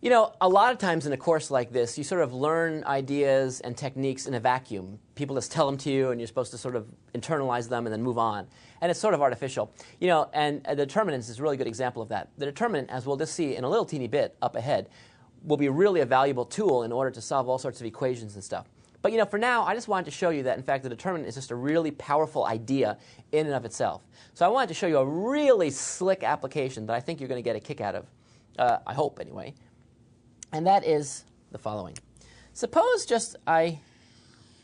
You know, a lot of times in a course like this, you sort of learn ideas and techniques in a vacuum. People just tell them to you, and you're supposed to sort of internalize them and then move on. And it's sort of artificial. You know, and the determinants is a really good example of that. The determinant, as we'll just see in a little teeny bit up ahead, will be really a valuable tool in order to solve all sorts of equations and stuff. But you know, for now, I just wanted to show you that, in fact, the determinant is just a really powerful idea in and of itself. So I wanted to show you a really slick application that I think you're going to get a kick out of, I hope anyway. And that is the following. Suppose just I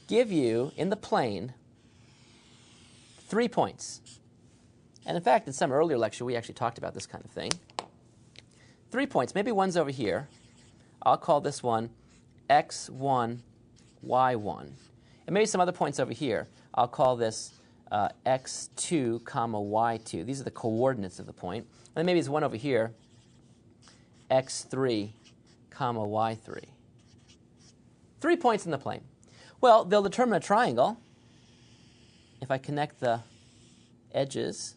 give you, in the plane, 3 points. And in fact, in some earlier lecture, we actually talked about this kind of thing. 3 points. Maybe one's over here. I'll call this one x1, y1. And maybe some other points over here. I'll call this x2, comma, y2. These are the coordinates of the point. And then maybe there's one over here, x3, comma, y3. 3 points in the plane. Well, they'll determine a triangle if I connect the edges.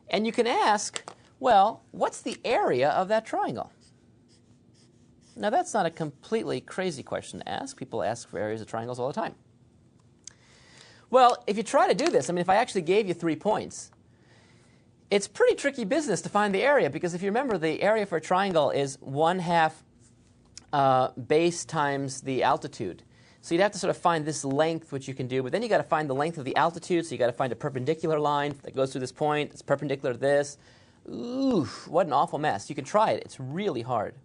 And you can ask, well, what's the area of that triangle? Now, that's not a completely crazy question to ask. People ask for areas of triangles all the time. Well, if you try to do this, I mean, if I actually gave you 3 points, it's pretty tricky business to find the area, because if you remember, the area for a triangle is 1/2 base times the altitude. So you'd have to sort of find this length, which you can do, but then you've got to find the length of the altitude, so you've got to find a perpendicular line that goes through this point. It's perpendicular to this. Ooh, what an awful mess. You can try it. It's really hard.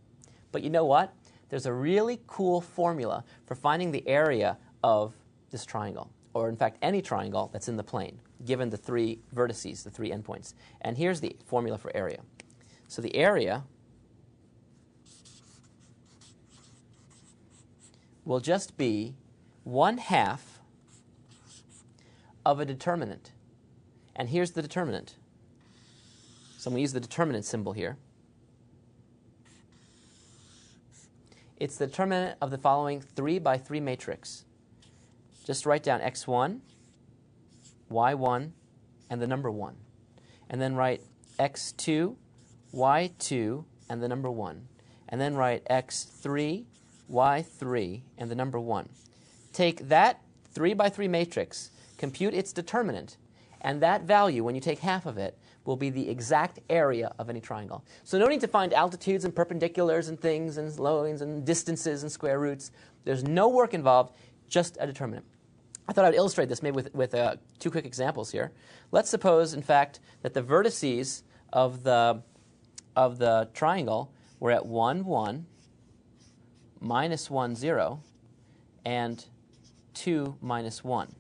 But you know what? There's a really cool formula for finding the area of this triangle, or in fact any triangle that's in the plane, given the 3 vertices, the 3 endpoints. And here's the formula for area. So the area will just be 1/2 of a determinant. And here's the determinant. So I'm going to use the determinant symbol here. It's the determinant of the following 3 by 3 matrix. Just write down x1, y1, and the number 1. And then write x2, y2, and the number 1. And then write x3, y3, and the number 1. Take that 3 by 3 matrix, compute its determinant, and that value, when you take half of it, will be the exact area of any triangle. So no need to find altitudes and perpendiculars and things and lines and distances and square roots. There's no work involved, just a determinant. I thought I would illustrate this maybe with 2 quick examples here. Let's suppose, in fact, that the vertices of the triangle were at 1, 1, minus 1, 0, and 2, minus 1.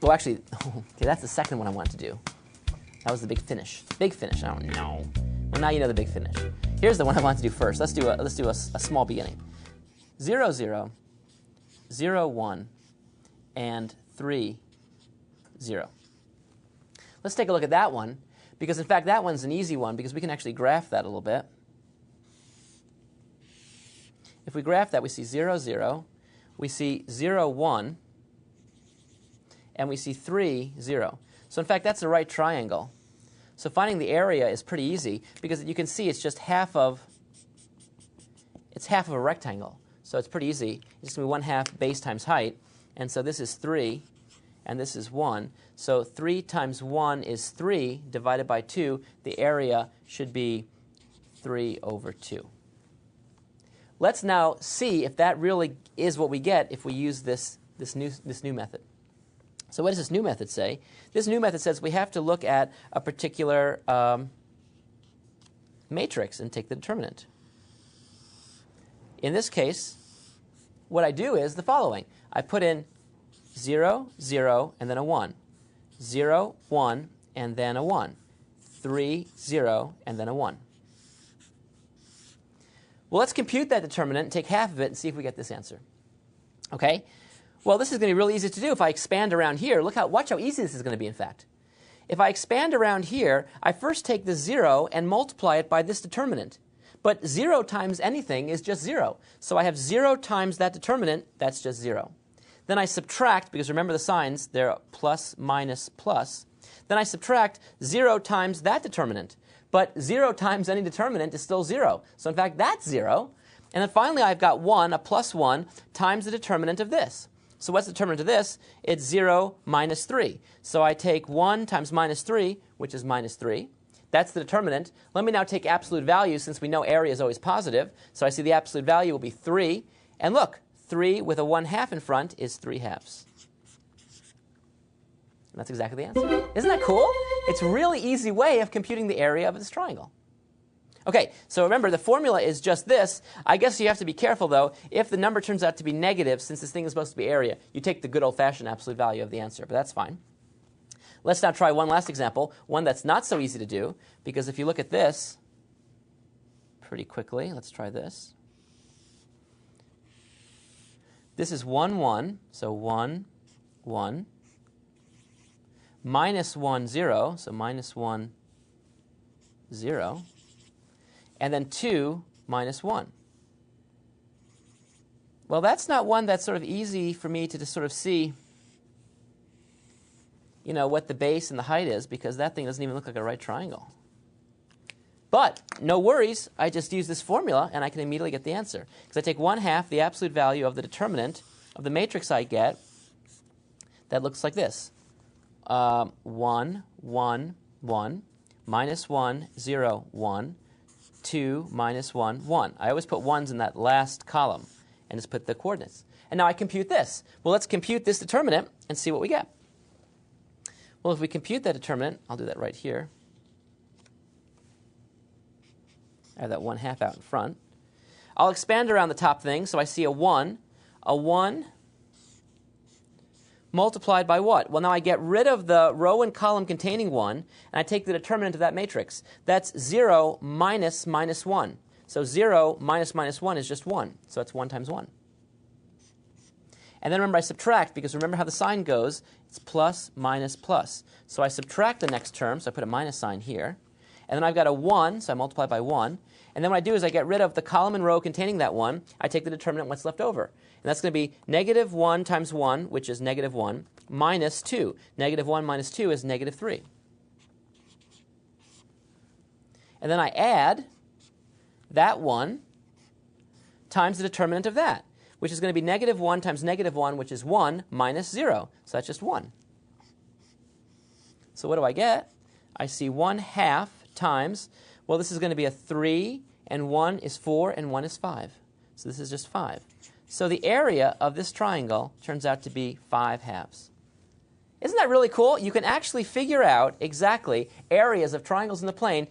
Well, actually, okay, that's the second one I wanted to do. That was the big finish. Big finish, I don't know. Well, now you know the big finish. Here's the one I wanted to do first. Let's do a small beginning. 0, 0, 0, 1, and 3, 0. Let's take a look at that one, because in fact that one's an easy one, because we can actually graph that a little bit. If we graph that, we see 0, 0, we see 0, 1, and we see 3, 0. So in fact, that's the right triangle. So finding the area is pretty easy, because you can see it's just half of a rectangle. So it's pretty easy. It's going to be 1/2 base times height. And so this is 3, and this is 1. So 3 times 1 is 3 divided by 2. The area should be 3 over 2. Let's now see if that really is what we get if we use this new method. So what does this new method say? This new method says we have to look at a particular matrix and take the determinant. In this case, what I do is the following. I put in 0, 0, and then a 1. 0, 1, and then a 1. 3, 0, and then a 1. Well, let's compute that determinant and take half of it and see if we get this answer. Okay? Well, this is going to be really easy to do if I expand around here. Watch how easy this is going to be, in fact. If I expand around here, I first take the 0 and multiply it by this determinant. But 0 times anything is just 0. So I have 0 times that determinant. That's just 0. Then I subtract, because remember the signs, they're plus, minus, plus. Then I subtract 0 times that determinant. But 0 times any determinant is still 0. So in fact, that's 0. And then finally, I've got 1, a plus 1, times the determinant of this. So what's the determinant of this? It's 0 minus 3. So I take 1 times minus 3, which is minus 3. That's the determinant. Let me now take absolute value, since we know area is always positive. So I see the absolute value will be 3. And look, 3 with a 1/2 in front is 3/2. And that's exactly the answer. Isn't that cool? It's a really easy way of computing the area of this triangle. Okay, so remember, the formula is just this. I guess you have to be careful, though. If the number turns out to be negative, since this thing is supposed to be area, you take the good old-fashioned absolute value of the answer, but that's fine. Let's now try one last example, one that's not so easy to do, because if you look at this pretty quickly, let's try this. This is 1, 1, so 1, 1. Minus 1, 0, so minus 1, 0. And then 2 minus 1. Well, that's not one that's sort of easy for me to just sort of see, you know, what the base and the height is, because that thing doesn't even look like a right triangle. But no worries, I just use this formula and I can immediately get the answer. Because I take 1/2 the absolute value of the determinant of the matrix I get that looks like this. 1, 1, 1, minus 1, 0, 1, 2, minus 1, 1. I always put 1s in that last column and just put the coordinates. And now I compute this. Well, let's compute this determinant and see what we get. Well, if we compute that determinant, I'll do that right here. I have that 1/2 out in front. I'll expand around the top thing, so I see a 1. A 1 multiplied by what? Well, now I get rid of the row and column containing 1, and I take the determinant of that matrix. That's 0 minus minus 1. So 0 minus minus 1 is just 1. So it's 1 times 1. And then remember, I subtract, because remember how the sign goes. It's plus, minus, plus. So I subtract the next term, so I put a minus sign here. And then I've got a 1, so I multiply by 1. And then what I do is I get rid of the column and row containing that 1. I take the determinant, what's left over. And that's going to be negative 1 times 1, which is negative 1, minus 2. Negative 1 minus 2 is negative 3. And then I add that 1 times the determinant of that, which is going to be negative 1 times negative 1, which is 1 minus 0. So that's just 1. So what do I get? I see 1/2 times, well, this is going to be a 3, and 1 is 4, and 1 is 5. So this is just 5. So the area of this triangle turns out to be 5/2. Isn't that really cool? You can actually figure out exactly areas of triangles in the plane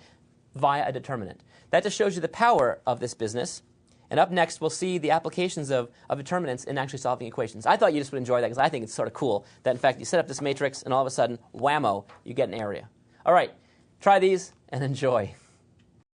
via a determinant. That just shows you the power of this business. And up next, we'll see the applications of determinants in actually solving equations. I thought you just would enjoy that, because I think it's sort of cool that, in fact, you set up this matrix, and all of a sudden, whammo, you get an area. All right, try these and enjoy.